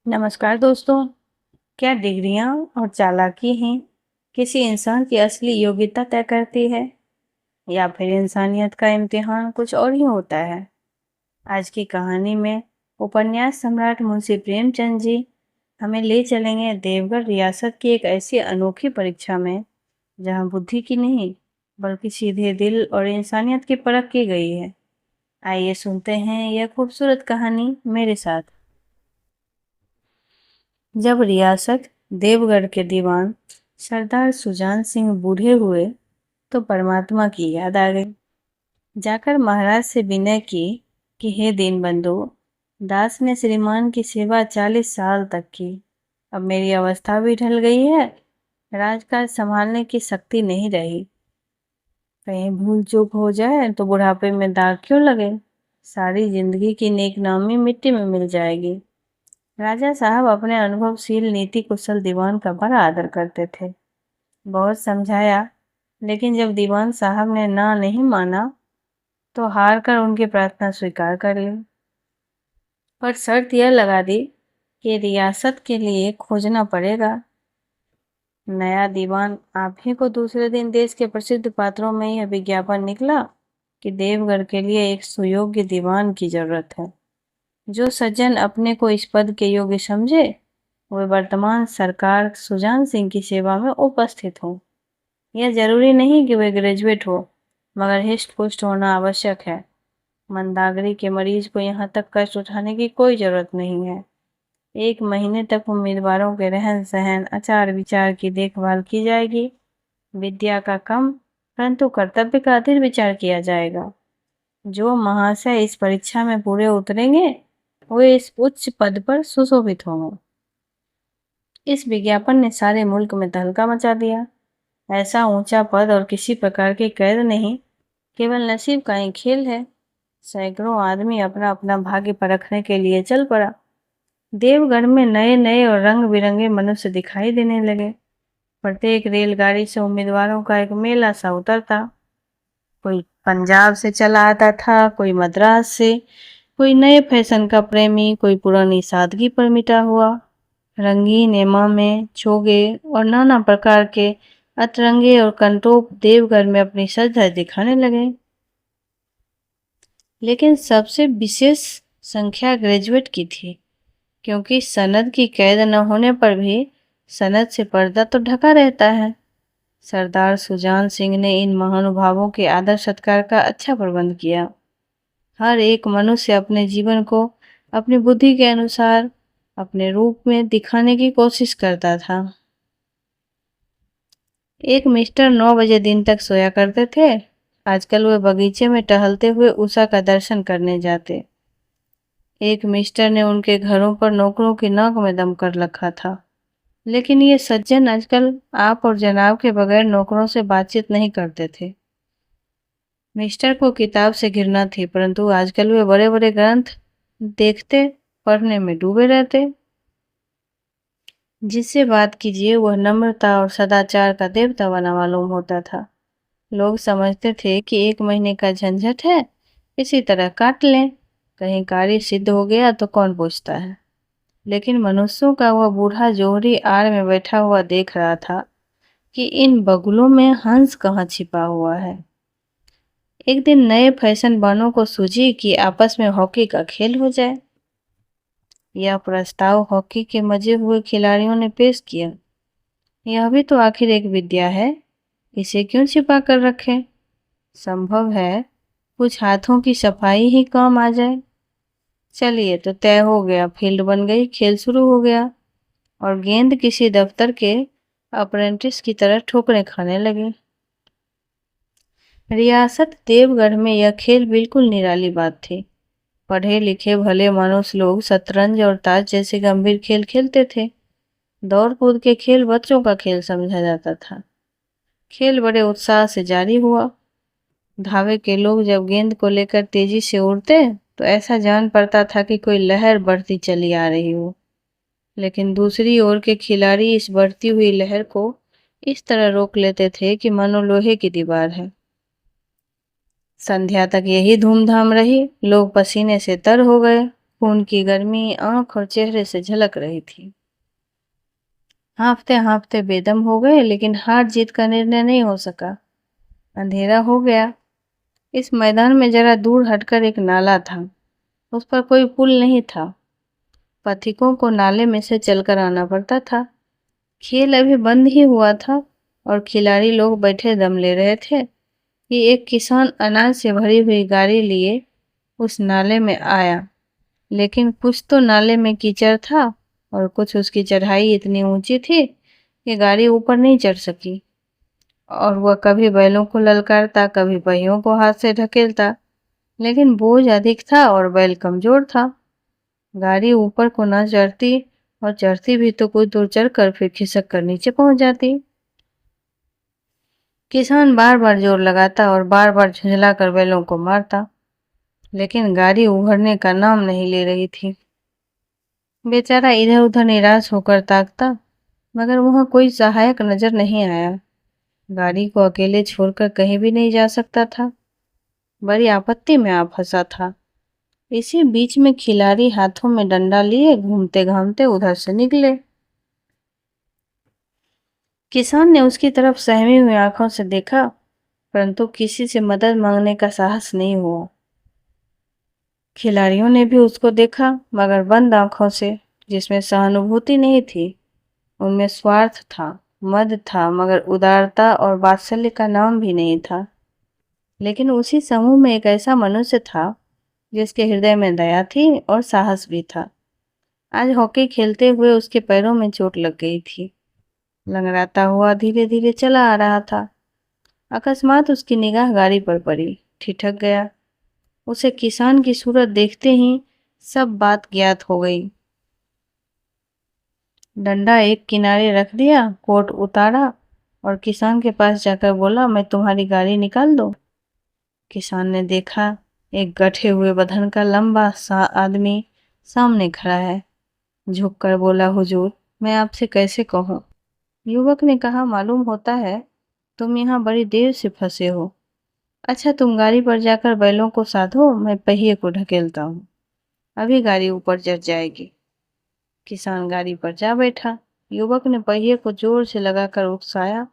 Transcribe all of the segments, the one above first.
नमस्कार दोस्तों। क्या डिग्रियां और चालाकी ही किसी इंसान की असली योग्यता तय करती है या फिर इंसानियत का इम्तिहान कुछ और ही होता है? आज की कहानी में उपन्यास सम्राट मुंशी प्रेमचंद जी हमें ले चलेंगे देवगढ़ रियासत की एक ऐसी अनोखी परीक्षा में जहां बुद्धि की नहीं बल्कि सीधे दिल और इंसानियत की परख की गई है। आइए सुनते हैं यह खूबसूरत कहानी मेरे साथ। जब रियासत देवगढ़ के दीवान सरदार सुजान सिंह बूढ़े हुए तो परमात्मा की याद आ गई। जाकर महाराज से विनय की कि हे दीनबंधु, दास ने श्रीमान की सेवा 40 साल तक की। अब मेरी अवस्था भी ढल गई है, राजकाज संभालने की शक्ति नहीं रही। कहीं भूल चूक हो जाए तो बुढ़ापे में दाग क्यों लगे, सारी जिंदगी की नेक नामी मिट्टी में मिल जाएगी। राजा साहब अपने अनुभवशील नीति कुशल दीवान का बड़ा आदर करते थे। बहुत समझाया, लेकिन जब दीवान साहब ने ना नहीं माना तो हार कर उनकी प्रार्थना स्वीकार कर ली। पर शर्त यह लगा दी कि रियासत के लिए खोजना पड़ेगा। नया दीवान आप ही को दूसरे दिन देश के प्रसिद्ध पात्रों में यह विज्ञापन निकला कि देवगढ़ के लिए एक सुयोग्य दीवान की जरूरत है। जो सज्जन अपने को इस पद के योग्य समझे वे वर्तमान सरकार सुजान सिंह की सेवा में उपस्थित हो। यह जरूरी नहीं कि वे ग्रेजुएट हो, मगर हिस्ट पुष्ट होना आवश्यक है। मंदाग्नि के मरीज को यहाँ तक कष्ट उठाने की कोई जरूरत नहीं है। 1 महीने तक उम्मीदवारों के रहन सहन आचार विचार की देखभाल की जाएगी। विद्या का कम परंतु कर्तव्य का अधिक विचार किया जाएगा। जो महाशय इस परीक्षा में पूरे उतरेंगे वे इस उच्च पद पर सुशोभित होंगे। इस विज्ञापन ने सारे मुल्क में तहलका मचा दिया। ऐसा ऊंचा पद और किसी प्रकार की कैद नहीं, केवल नसीब का ही खेल है। सैकड़ों आदमी अपना अपना भाग्य परखने के लिए चल पड़ा। देवगढ़ में नए नए और रंग बिरंगे मनुष्य दिखाई देने लगे। प्रत्येक रेलगाड़ी से उम्मीदवारों का एक मेला सा उतरता। कोई पंजाब से चला आता था, कोई मद्रास से, कोई नए फैशन का प्रेमी, कोई पुरानी सादगी पर मिटा हुआ। रंगीन एमामे, चोगे और नाना प्रकार के अतरंगे और कंटोप देवघर में अपनी सज धज दिखाने लगे। लेकिन सबसे विशेष संख्या ग्रेजुएट की थी, क्योंकि सनद की कैद न होने पर भी सनद से पर्दा तो ढका रहता है। सरदार सुजान सिंह ने इन महानुभावों के आदर सत्कार का अच्छा प्रबंध किया। हर एक मनुष्य अपने जीवन को अपनी बुद्धि के अनुसार अपने रूप में दिखाने की कोशिश करता था। एक मिस्टर 9 बजे दिन तक सोया करते थे, आजकल वे बगीचे में टहलते हुए उषा का दर्शन करने जाते। एक मिस्टर ने उनके घरों पर नौकरों की नाक में दम कर रखा था, लेकिन ये सज्जन आजकल आप और जनाब के बगैर नौकरों से बातचीत नहीं करते थे। मिस्टर को किताब से घृणा थी, परंतु आजकल वे बड़े बड़े ग्रंथ देखते, पढ़ने में डूबे रहते। जिससे बात कीजिए वह नम्रता और सदाचार का देवता बना मालूम होता था। लोग समझते थे कि 1 महीने का झंझट है, इसी तरह काट लें, कहीं कार्य सिद्ध हो गया तो कौन पूछता है। लेकिन मनुष्यों का वह बूढ़ा जोहरी आड़ में बैठा हुआ देख रहा था कि इन बगुलों में हंस कहाँ छिपा हुआ है। एक दिन नए फैशन वालों को सूझी कि आपस में हॉकी का खेल हो जाए। यह प्रस्ताव हॉकी के मजे हुए खिलाड़ियों ने पेश किया। यह भी तो आखिर एक विद्या है, इसे क्यों छिपा कर रखें। संभव है कुछ हाथों की सफाई ही काम आ जाए। चलिए तो तय हो गया, फील्ड बन गई, खेल शुरू हो गया और गेंद किसी दफ्तर के अप्रेंटिस की तरह ठोकरें खाने लगे। रियासत देवगढ़ में यह खेल बिल्कुल निराली बात थी। पढ़े लिखे भले मनुष्य लोग शतरंज और ताश जैसे गंभीर खेल खेलते थे। दौड़ कूद के खेल बच्चों का खेल समझा जाता था। खेल बड़े उत्साह से जारी हुआ। धावे के लोग जब गेंद को लेकर तेजी से उड़ते तो ऐसा जान पड़ता था कि कोई लहर बढ़ती चली आ रही हो। लेकिन दूसरी ओर के खिलाड़ी इस बढ़ती हुई लहर को इस तरह रोक लेते थे कि मानो लोहे की दीवार है। संध्या तक यही धूमधाम रही। लोग पसीने से तर हो गए। खून की गर्मी आंख और चेहरे से झलक रही थी। हाँफते हाँफते बेदम हो गए, लेकिन हार जीत का निर्णय नहीं हो सका। अंधेरा हो गया। इस मैदान में जरा दूर हटकर एक नाला था। उस पर कोई पुल नहीं था। पथिकों को नाले में से चलकर आना पड़ता था। खेल अभी बंद ही हुआ था और खिलाड़ी लोग बैठे दम ले रहे थे कि एक किसान अनाज से भरी हुई गाड़ी लिए उस नाले में आया। लेकिन कुछ तो नाले में कीचड़ था और कुछ उसकी चढ़ाई इतनी ऊंची थी कि गाड़ी ऊपर नहीं चढ़ सकी। और वह कभी बैलों को ललकारता, कभी पहियों को हाथ से ढकेलता, लेकिन बोझ अधिक था और बैल कमजोर था। गाड़ी ऊपर को न चढ़ती, और चढ़ती भी तो कुछ दूर चढ़कर फिर खिसक कर नीचे पहुंच जाती। किसान बार बार जोर लगाता और बार बार झुंझला कर बैलों को मारता, लेकिन गाड़ी उभरने का नाम नहीं ले रही थी। बेचारा इधर उधर निराश होकर ताकता, मगर वहां कोई सहायक नजर नहीं आया। गाड़ी को अकेले छोड़कर कहीं भी नहीं जा सकता था। बड़ी आपत्ति में आ फंसा था। इसी बीच में खिलाड़ी हाथों में डंडा लिए घूमते घामते उधर से निकले। किसान ने उसकी तरफ सहमी हुई आंखों से देखा, परंतु किसी से मदद मांगने का साहस नहीं हुआ। खिलाड़ियों ने भी उसको देखा, मगर बंद आंखों से, जिसमें सहानुभूति नहीं थी। उनमें स्वार्थ था, मद था, मगर उदारता और वात्सल्य का नाम भी नहीं था। लेकिन उसी समूह में एक ऐसा मनुष्य था जिसके हृदय में दया थी और साहस भी था। आज हॉकी खेलते हुए उसके पैरों में चोट लग गई थी। लंगड़ाता हुआ धीरे धीरे चला आ रहा था। अकस्मात उसकी निगाह गाड़ी पर पड़ी, ठिठक गया। उसे किसान की सूरत देखते ही सब बात ज्ञात हो गई। डंडा एक किनारे रख दिया, कोट उतारा और किसान के पास जाकर बोला, मैं तुम्हारी गाड़ी निकाल दूं? किसान ने देखा, एक गठे हुए बदन का लंबा सा आदमी सामने खड़ा है। झुककर बोला, हुजूर, मैं आपसे कैसे कहूँ? युवक ने कहा, मालूम होता है तुम यहाँ बड़ी देर से फंसे हो। अच्छा, तुम गाड़ी पर जाकर बैलों को साधो, मैं पहिए को ढकेलता हूँ। अभी गाड़ी ऊपर चढ़ जाएगी। किसान गाड़ी पर जा बैठा। युवक ने पहिए को जोर से लगाकर उकसाया।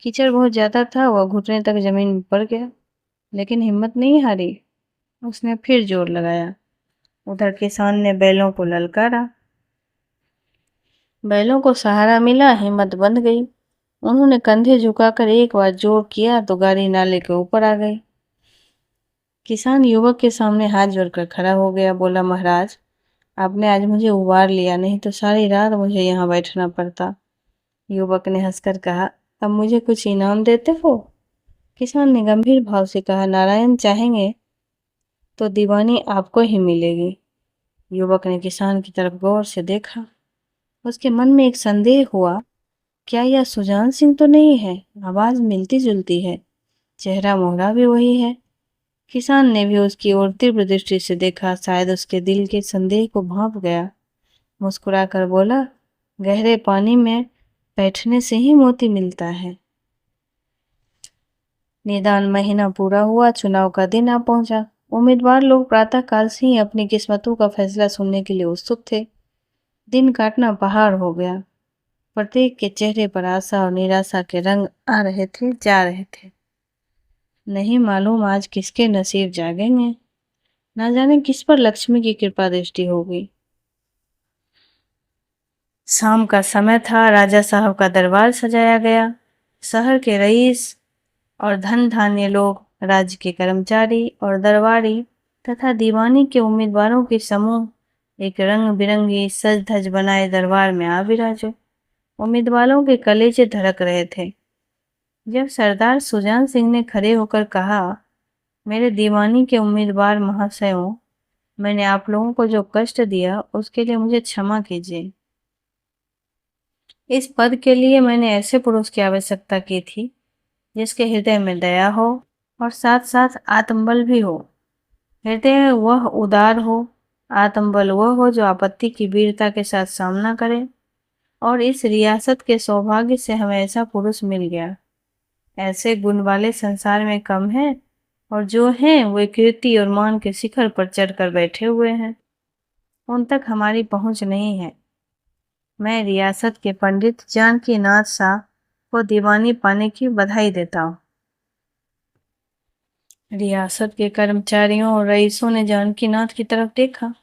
कीचड़ बहुत ज्यादा था, वह घुटने तक जमीन में पड़ गया, लेकिन हिम्मत नहीं हारी। उसने फिर जोर लगाया। उधर किसान ने बैलों को ललकारा। बैलों को सहारा मिला, हिम्मत बंध गई। उन्होंने कंधे झुकाकर एक बार जोर किया तो गाड़ी नाले के ऊपर आ गई। किसान युवक के सामने हाथ जोड़कर खड़ा हो गया, बोला, महाराज, आपने आज मुझे उबार लिया, नहीं तो सारी रात मुझे यहाँ बैठना पड़ता। युवक ने हंसकर कहा, अब मुझे कुछ इनाम देते हो? किसान ने गंभीर भाव से कहा, नारायण चाहेंगे तो दीवानी आपको ही मिलेगी। युवक ने किसान की तरफ गौर से देखा। उसके मन में एक संदेह हुआ, क्या यह सुजान सिंह तो नहीं है? आवाज मिलती जुलती है, चेहरा मोहरा भी वही है। किसान ने भी उसकी ओर तीव्र दृष्टि से देखा, शायद उसके दिल के संदेह को भांप गया। मुस्कुराकर बोला, गहरे पानी में बैठने से ही मोती मिलता है। निदान महीना पूरा हुआ, चुनाव का दिन आ पहुंचा। उम्मीदवार लोग प्रातः काल से ही अपनी किस्मतों का फैसला सुनने के लिए उत्सुक थे। दिन काटना पहाड़ हो गया। प्रत्येक के चेहरे पर आशा और निराशा के रंग आ रहे थे, जा रहे थे। नहीं मालूम आज किसके नसीब जागेंगे। ना जाने किस पर लक्ष्मी की कृपा दृष्टि होगी। शाम का समय था। राजा साहब का दरबार सजाया गया। शहर के रईस और धन धान्य लोग, राज्य के कर्मचारी और दरबारी तथा दीवानी के उम्मीदवारों के समूह एक रंग बिरंगी सज धज बनाए दरबार में आ विराजे। उम्मीदवारों के कलेजे धड़क रहे थे। जब सरदार सुजान सिंह ने खड़े होकर कहा, मेरे दीवानी के उम्मीदवार महाशयों, मैंने आप लोगों को जो कष्ट दिया उसके लिए मुझे क्षमा कीजिए। इस पद के लिए मैंने ऐसे पुरुष की आवश्यकता की थी जिसके हृदय में दया हो और साथ साथ आत्मबल भी हो। हृदय वह उदार हो, आत्मबल वह हो जो आपत्ति की वीरता के साथ सामना करे। और इस रियासत के सौभाग्य से हमें ऐसा पुरुष मिल गया। ऐसे गुण वाले संसार में कम हैं, और जो हैं वे कीर्ति और मान के शिखर पर चढ़कर बैठे हुए हैं। उन तक हमारी पहुंच नहीं है। मैं रियासत के पंडित जानकीनाथ शाह को दीवानी पाने की बधाई देता हूँ। रियासत के कर्मचारियों और रईसों ने जानकीनाथ की तरफ देखा।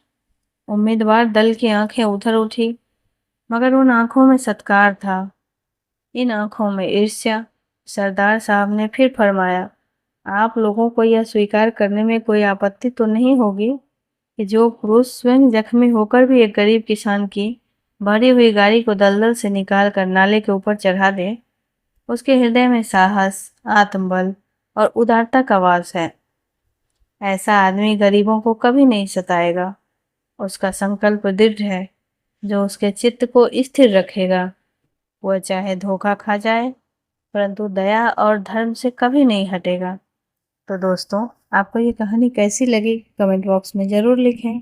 उम्मीदवार दल की आंखें उधर उठी, मगर उन आंखों में सत्कार था, इन आंखों में ईर्ष्या। सरदार साहब ने फिर फरमाया, आप लोगों को यह स्वीकार करने में कोई आपत्ति तो नहीं होगी कि जो पुरुष स्वयं जख्मी होकर भी एक गरीब किसान की भरी हुई गाड़ी को दलदल से निकाल कर नाले के ऊपर चढ़ा दे, उसके हृदय में साहस, आत्मबल और उदारता का वास है। ऐसा आदमी गरीबों को कभी नहीं सताएगा। उसका संकल्प दृढ़ है, जो उसके चित्त को स्थिर रखेगा। वह चाहे धोखा खा जाए, परंतु दया और धर्म से कभी नहीं हटेगा। तो दोस्तों, आपको ये कहानी कैसी लगी कमेंट बॉक्स में ज़रूर लिखें।